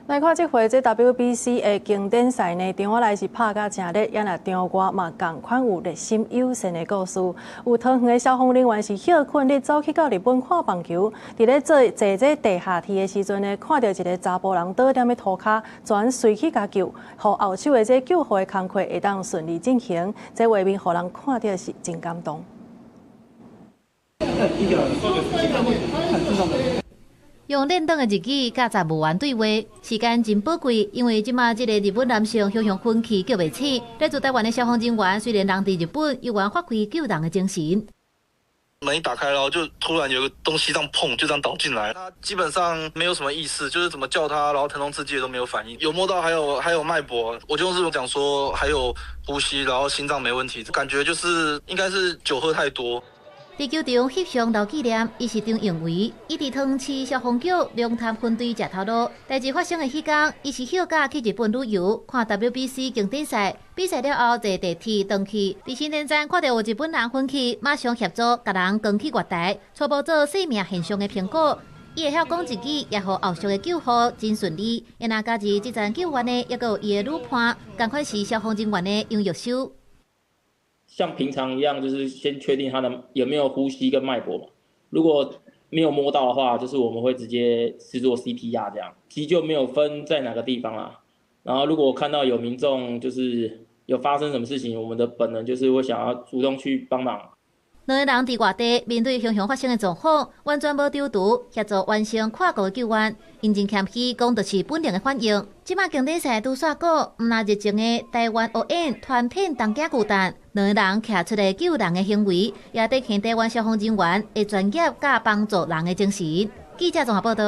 来看这回这 WBC 的经典赛呢，场下来是拍甲真热，也若场外嘛同款有热心友善的故事。有桃园的消防人员是休困日走去到日本看棒球，伫咧坐这地下梯的时阵呢，看到一个查甫人倒踮咧涂骹，全随去甲救，互后手的这救护的工作会当顺利进行。这画面互人看到是真感动。 用练等的日语甲查无员对话，时间真宝贵，因为即马即个日本男性雄雄分气叫袂醒。来自台湾的消防人员虽然人伫日本，依然发挥救人的精神。门一打开，然后就突然有个东西这样碰，就这样倒进来。他基本上没有什么意识，就是怎么叫他，然后疼痛刺激都没有反应。有摸到，还有脉搏，我就用日文讲说还有呼吸，然后心脏没问题，感觉就是应该是酒喝太多。 伫球场翕相留纪念，伊是张永维，伊伫汤市消防局龙潭分队食头路。代志发生的迄天，伊是休假去日本旅游，看 WBC 经典赛。比赛了后，坐地铁回去，伫新田站看到有日本人分去，马上协助甲人扛去月台，初步做生命现象的评估。伊会晓讲日语，也互后续的救护真顺利。因那加入这站救援的，也有伊的女伴，同款是消防人员的杨玉秀。 像平常一样，就是先确定他的有没有呼吸跟脉搏嘛。如果没有摸到的话，就是我们会直接是做 CPR 这样。急救没有分在哪个地方啦。然后如果看到有民众就是有发生什么事情，我们的本能就是会想要主动去帮忙。 两个人伫外地面对雄雄发生的状况，完全无丢毒，协助完成跨国救援。因真谦虚，讲就是本能的反应。即马经典赛拄煞过，毋那热情的台湾奥运团体东京巨蛋，两个人徛出来救人的行为，也体现台湾消防人员的专业甲帮助人的精神。记者综合报道。